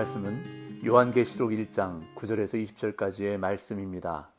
말씀은 요한계시록 1장 9절에서 20절까지의 말씀입니다.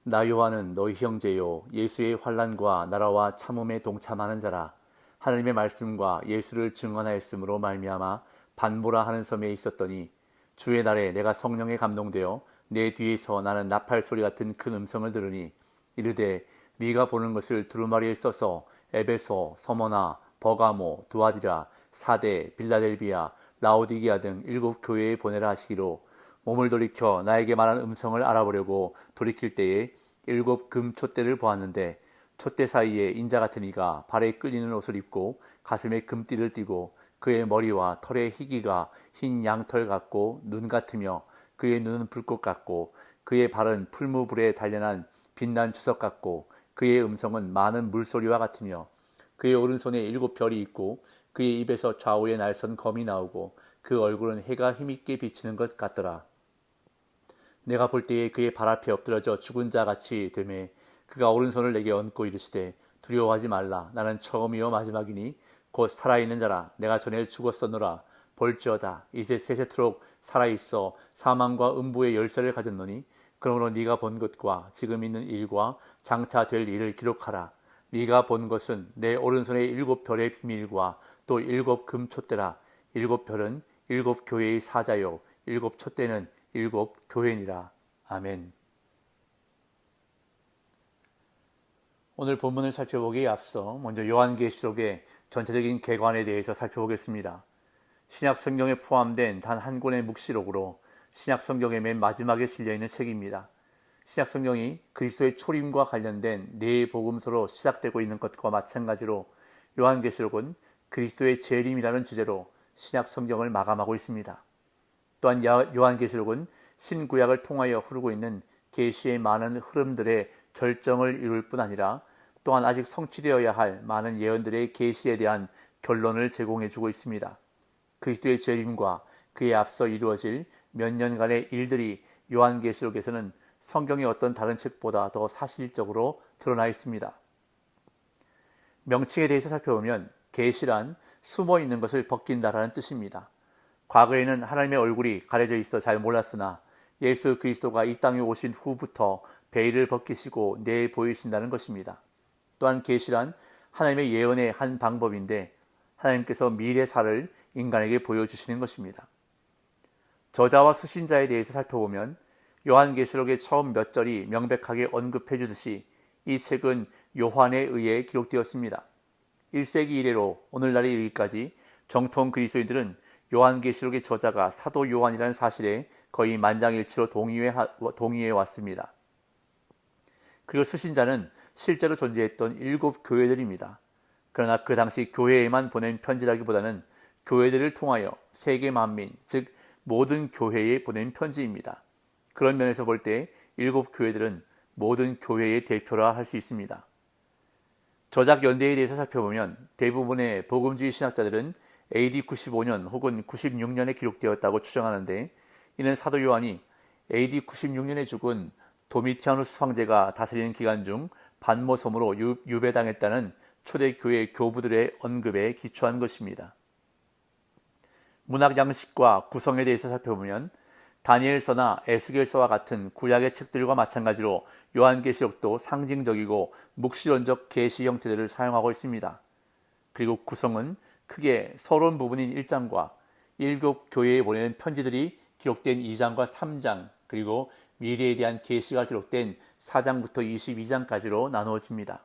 나 요한은 너희 형제요 예수의 환난과 나라와 참음에 동참하는 자라. 하나님의 말씀과 예수를 증언하였으므로 말미암아 반모라 하는 섬에 있었더니 주의 날에 내가 성령에 감동되어 내 뒤에서 나는 나팔 소리 같은 큰 음성을 들으니 이르되 네가 보는 것을 두루마리에 써서 에베소, 서머나, 버가모, 두아디라, 사대, 빌라델비아, 라오디게아 등 7 교회에 보내라 하시기로 몸을 돌이켜 나에게 말한 음성을 알아보려고 돌이킬 때에 7 금 촛대를 보았는데 촛대 사이에 인자 같은 이가 발에 끌리는 옷을 입고 가슴에 금띠를 띠고 그의 머리와 털의 희기가 흰 양털 같고 눈 같으며 그의 눈은 불꽃 같고 그의 발은 풀무불에 단련한 빛난 주석 같고 그의 음성은 많은 물소리와 같으며 그의 오른손에 7 별이 있고 그의 입에서 좌우에 날선 검이 나오고 그 얼굴은 해가 힘있게 비치는 것 같더라. 내가 볼 때에 그의 발 앞에 엎드러져 죽은 자 같이 되매 그가 오른손을 내게 얹고 이르시되 두려워하지 말라. 나는 처음이요 마지막이니 곧 살아있는 자라. 내가 전에 죽었었노라. 볼지어다 이제 세세토록 살아있어 사망과 음부의 열쇠를 가졌노니 그러므로 네가 본 것과 지금 있는 일과 장차 될 일을 기록하라. 네가 본 것은 내 오른손의 7 별의 비밀과 또 7 금 촛대라. 7 별은 7 교회의 사자요 7 촛대는 7 교회니라. 아멘. 오늘 본문을 살펴보기에 앞서 먼저 요한계시록의 전체적인 개관에 대해서 살펴보겠습니다. 신약 성경에 포함된 단 한 권의 묵시록으로 신약 성경의 맨 마지막에 실려있는 책입니다. 신약 성경이 그리스도의 초림과 관련된 네 복음서로 시작되고 있는 것과 마찬가지로 요한계시록은 그리스도의 재림이라는 주제로 신약 성경을 마감하고 있습니다. 또한 요한계시록은 신구약을 통하여 흐르고 있는 계시의 많은 흐름들의 절정을 이룰 뿐 아니라 또한 아직 성취되어야 할 많은 예언들의 계시에 대한 결론을 제공해주고 있습니다. 그리스도의 재림과 그에 앞서 이루어질 몇 년간의 일들이 요한계시록에서는 성경의 어떤 다른 책보다 더 사실적으로 드러나 있습니다. 명칭에 대해서 살펴보면 계시란 숨어 있는 것을 벗긴다라는 뜻입니다. 과거에는 하나님의 얼굴이 가려져 있어 잘 몰랐으나 예수 그리스도가 이 땅에 오신 후부터 베일을 벗기시고 내에 보이신다는 것입니다. 또한 계시란 하나님의 예언의 한 방법인데 하나님께서 미래사를 인간에게 보여주시는 것입니다. 저자와 수신자에 대해서 살펴보면 요한계시록의 처음 몇 절이 명백하게 언급해 주듯이 이 책은 요한에 의해 기록되었습니다. 1세기 이래로 오늘날에 이르기까지 정통 그리스도인들은 요한계시록의 저자가 사도 요한이라는 사실에 거의 만장일치로 동의해 왔습니다. 그리고 수신자는 실제로 존재했던 7 교회들입니다. 그러나 그 당시 교회에만 보낸 편지라기보다는 교회들을 통하여 세계 만민, 즉 모든 교회에 보낸 편지입니다. 그런 면에서 볼 때 7 교회들은 모든 교회의 대표라 할 수 있습니다. 저작 연대에 대해서 살펴보면 대부분의 복음주의 신학자들은 AD 95년 혹은 96년에 기록되었다고 추정하는데 이는 사도 요한이 AD 96년에 죽은 도미티아누스 황제가 다스리는 기간 중 반모섬으로 유배당했다는 초대교회 교부들의 언급에 기초한 것입니다. 문학 양식과 구성에 대해서 살펴보면 다니엘서나 에스겔서와 같은 구약의 책들과 마찬가지로 요한계시록도 상징적이고 묵시론적 계시 형태들을 사용하고 있습니다. 그리고 구성은 크게 서론 부분인 1장과 7 교회에 보내는 편지들이 기록된 2장과 3장 그리고 미래에 대한 계시가 기록된 4장부터 22장까지로 나누어집니다.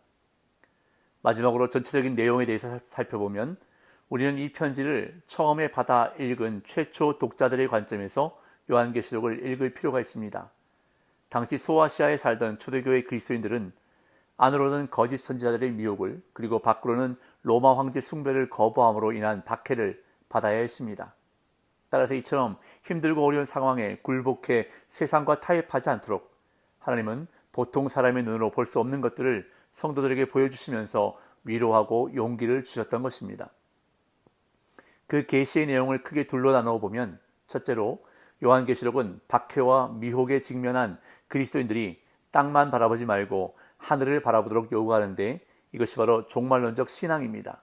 마지막으로 전체적인 내용에 대해서 살펴보면 우리는 이 편지를 처음에 받아 읽은 최초 독자들의 관점에서 요한계시록을 읽을 필요가 있습니다. 당시 소아시아에 살던 초대교회 그리스도인들은 안으로는 거짓 선지자들의 미혹을 그리고 밖으로는 로마 황제 숭배를 거부함으로 인한 박해를 받아야 했습니다. 따라서 이처럼 힘들고 어려운 상황에 굴복해 세상과 타협하지 않도록 하나님은 보통 사람의 눈으로 볼 수 없는 것들을 성도들에게 보여주시면서 위로하고 용기를 주셨던 것입니다. 그 계시의 내용을 크게 둘로 나누어 보면 첫째로 요한계시록은 박해와 미혹에 직면한 그리스도인들이 땅만 바라보지 말고 하늘을 바라보도록 요구하는데 이것이 바로 종말론적 신앙입니다.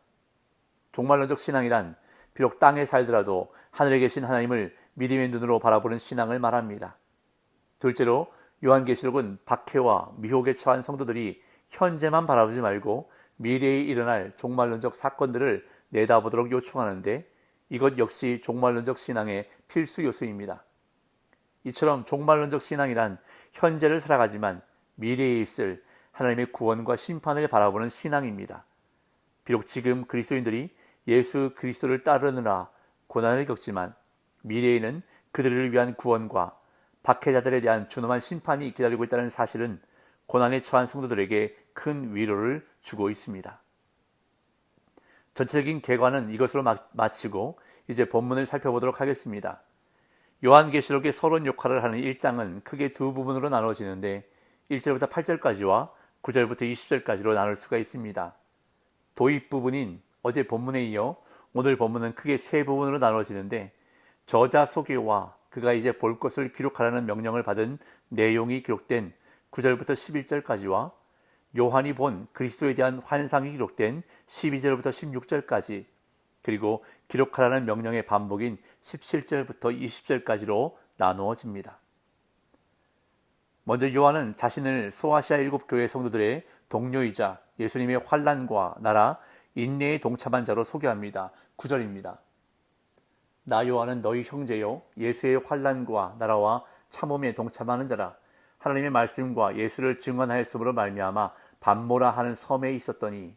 종말론적 신앙이란 비록 땅에 살더라도 하늘에 계신 하나님을 믿음의 눈으로 바라보는 신앙을 말합니다. 둘째로 요한계시록은 박해와 미혹에 처한 성도들이 현재만 바라보지 말고 미래에 일어날 종말론적 사건들을 내다보도록 요청하는데, 이것 역시 종말론적 신앙의 필수 요소입니다. 이처럼 종말론적 신앙이란 현재를 살아가지만 미래에 있을 하나님의 구원과 심판을 바라보는 신앙입니다. 비록 지금 그리스도인들이 예수 그리스도를 따르느라 고난을 겪지만 미래에는 그들을 위한 구원과 박해자들에 대한 준엄한 심판이 기다리고 있다는 사실은 고난에 처한 성도들에게 큰 위로를 주고 있습니다. 전체적인 개관은 이것으로 마치고 이제 본문을 살펴보도록 하겠습니다. 요한계시록의 서론 역할을 하는 1장은 크게 두 부분으로 나눠지는데 1절부터 8절까지와 9절부터 20절까지로 나눌 수가 있습니다. 도입 부분인 어제 본문에 이어 오늘 본문은 크게 세 부분으로 나눠지는데, 저자 소개와 그가 이제 볼 것을 기록하라는 명령을 받은 내용이 기록된 9절부터 11절까지와 요한이 본 그리스도에 대한 환상이 기록된 12절부터 16절까지, 그리고 기록하라는 명령의 반복인 17절부터 20절까지로 나누어집니다. 먼저 요한은 자신을 소아시아 7교회 성도들의 동료이자 예수님의 환난과 나라 인내에 동참한 자로 소개합니다. 9절입니다. 나 요한은 너희 형제요 예수의 환난과 나라와 참음에 동참하는 자라. 하나님의 말씀과 예수를 증언하였으므로 말미암아 반모라 하는 섬에 있었더니.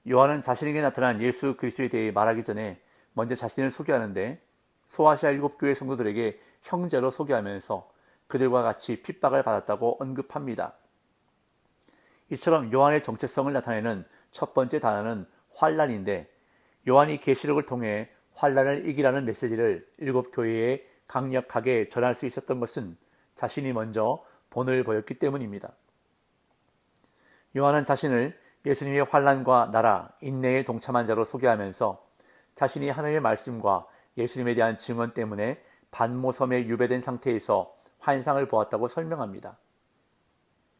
요한은 자신에게 나타난 예수 그리스도에 대해 말하기 전에 먼저 자신을 소개하는데, 소아시아 7교회 성도들에게 형제로 소개하면서 그들과 같이 핍박을 받았다고 언급합니다. 이처럼 요한의 정체성을 나타내는 첫 번째 단어는 환난인데, 요한이 계시록을 통해 환난을 이기라는 메시지를 7교회에 강력하게 전할 수 있었던 것은 자신이 먼저 본을 보였기 때문입니다. 요한은 자신을 예수님의 환난과 나라, 인내에 동참한 자로 소개하면서 자신이 하나님의 말씀과 예수님에 대한 증언 때문에 반모섬에 유배된 상태에서 환상을 보았다고 설명합니다.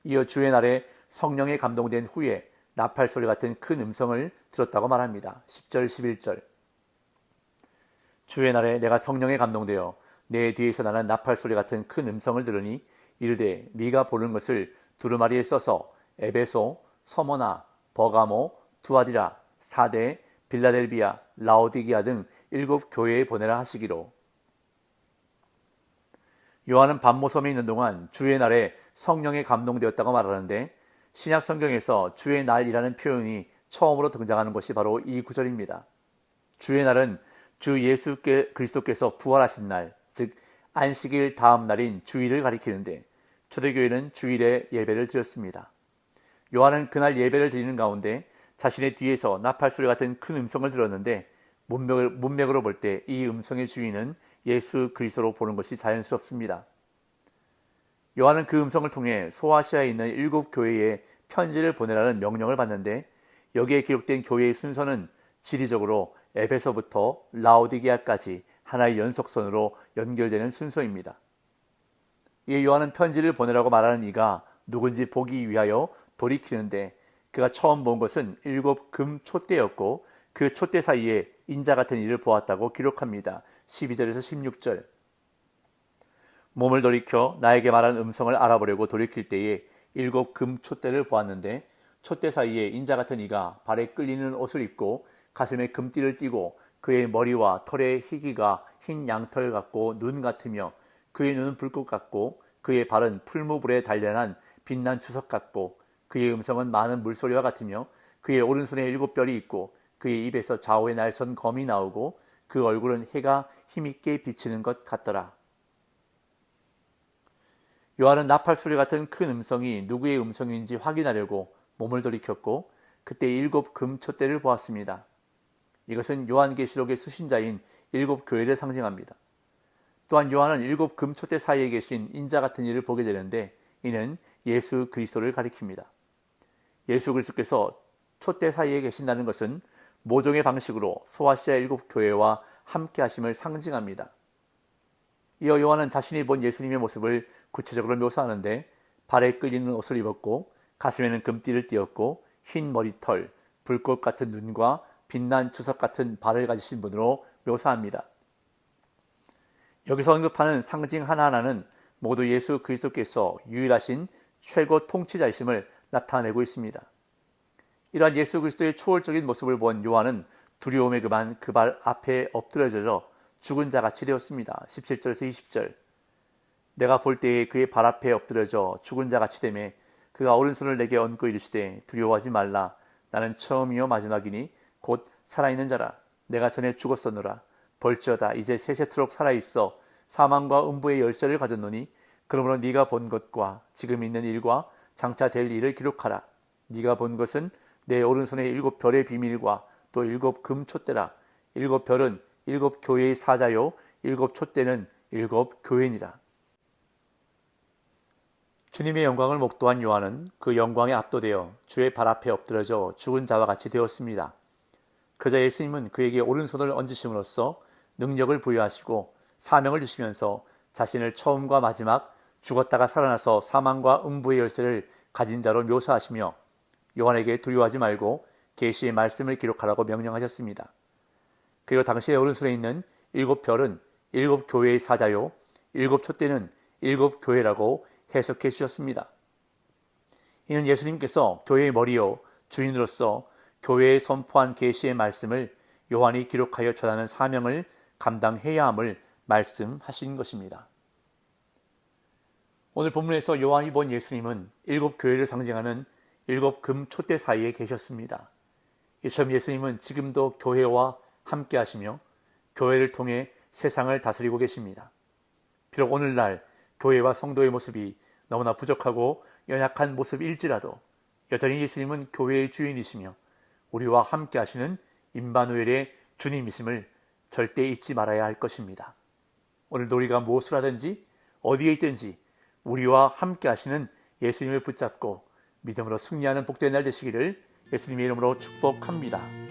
이어 주의 날에 성령에 감동된 후에 나팔소리 같은 큰 음성을 들었다고 말합니다. 10절 11절. 주의 날에 내가 성령에 감동되어 내 뒤에서 나는 나팔소리 같은 큰 음성을 들으니 이르되 네가 보는 것을 두루마리에 써서 에베소, 서머나, 버가모, 두아디라, 사대, 빌라델비아, 라오디기아 등 7교회에 보내라 하시기로. 요한은 반모섬에 있는 동안 주의 날에 성령에 감동되었다고 말하는데, 신약 성경에서 주의 날이라는 표현이 처음으로 등장하는 것이 바로 이 구절입니다. 주의 날은 주 예수 그리스도께서 부활하신 날, 즉 안식일 다음 날인 주일을 가리키는데, 초대교회는 주일에 예배를 드렸습니다. 요한은 그날 예배를 드리는 가운데 자신의 뒤에서 나팔소리 같은 큰 음성을 들었는데, 문맥으로 볼 때 이 음성의 주인은 예수 그리스도로 보는 것이 자연스럽습니다. 요한은 그 음성을 통해 소아시아에 있는 7교회에 편지를 보내라는 명령을 받는데, 여기에 기록된 교회의 순서는 지리적으로 에베소부터 라오디게아까지 하나의 연속선으로 연결되는 순서입니다. 이에 요한은 편지를 보내라고 말하는 이가 누군지 보기 위하여 돌이키는데, 그가 처음 본 것은 7 금 촛대였고 그 촛대 사이에 인자 같은 이를 보았다고 기록합니다. 12절에서 16절. 몸을 돌이켜 나에게 말한 음성을 알아보려고 돌이킬 때에 7 금 촛대를 보았는데, 촛대 사이에 인자 같은 이가 발에 끌리는 옷을 입고 가슴에 금띠를 띠고 그의 머리와 털의 희기가 흰 양털 같고 눈 같으며 그의 눈은 불꽃 같고 그의 발은 풀무불에 단련한 빛난 주석 같고 그의 음성은 많은 물소리와 같으며 그의 오른손에 7뼈리 있고 그의 입에서 좌우에 날선 검이 나오고 그 얼굴은 해가 힘있게 비치는 것 같더라. 요한은 나팔소리 같은 큰 음성이 누구의 음성인지 확인하려고 몸을 돌이켰고 그때 7 금 촛대를 보았습니다. 이것은 요한계시록의 수신자인 7교회를 상징합니다. 또한 요한은 7 금 촛대 사이에 계신 인자 같은 이를 보게 되는데, 이는 예수 그리스도를 가리킵니다. 예수 그리스도께서 촛대 사이에 계신다는 것은 모종의 방식으로 소아시아 7교회와 함께 하심을 상징합니다. 이어 요한은 자신이 본 예수님의 모습을 구체적으로 묘사하는데, 발에 끌리는 옷을 입었고 가슴에는 금띠를 띠었고 흰 머리털, 불꽃 같은 눈과 빛난 주석 같은 발을 가지신 분으로 묘사합니다. 여기서 언급하는 상징 하나하나는 모두 예수 그리스도께서 유일하신 최고 통치자이심을 나타내고 있습니다. 이러한 예수 그리스도의 초월적인 모습을 본 요한은 두려움에 그만 그 발 앞에 엎드려져 죽은 자같이 되었습니다. 17절에서 20절. 내가 볼 때에 그의 발 앞에 엎드려져 죽은 자같이 되매 그가 오른손을 내게 얹고 이르시되 두려워하지 말라. 나는 처음이요 마지막이니 곧 살아있는 자라. 내가 전에 죽었었노라. 벌지어다 이제 세세토록 살아있어 사망과 음부의 열쇠를 가졌노니 그러므로 네가 본 것과 지금 있는 일과 장차 될 일을 기록하라. 네가 본 것은 내 오른손의 7별의 비밀과 또 7금촛대라. 7별은 7교회의 사자요 7촛대는 7교회니라. 주님의 영광을 목도한 요한은 그 영광에 압도되어 주의 발 앞에 엎드려져 죽은 자와 같이 되었습니다. 그저 예수님은 그에게 오른손을 얹으심으로써 능력을 부여하시고 사명을 주시면서 자신을 처음과 마지막 죽었다가 살아나서 사망과 음부의 열쇠를 가진 자로 묘사하시며 요한에게 두려워하지 말고 계시의 말씀을 기록하라고 명령하셨습니다. 그리고 당시의 오른손에 있는 7별은 7교회의 사자요 7촛대는 7교회라고 해석해 주셨습니다. 이는 예수님께서 교회의 머리요 주인으로서 교회에 선포한 계시의 말씀을 요한이 기록하여 전하는 사명을 감당해야 함을 말씀하신 것입니다. 오늘 본문에서 요한이 본 예수님은 7교회를 상징하는 7금촛대 사이에 계셨습니다. 이처럼 예수님은 지금도 교회와 함께 하시며 교회를 통해 세상을 다스리고 계십니다. 비록 오늘날 교회와 성도의 모습이 너무나 부족하고 연약한 모습일지라도 여전히 예수님은 교회의 주인이시며 우리와 함께 하시는 임마누엘의 주님이심을 절대 잊지 말아야 할 것입니다. 오늘도 우리가 무엇을 하든지 어디에 있든지 우리와 함께 하시는 예수님을 붙잡고 믿음으로 승리하는 복된 날 되시기를 예수님의 이름으로 축복합니다.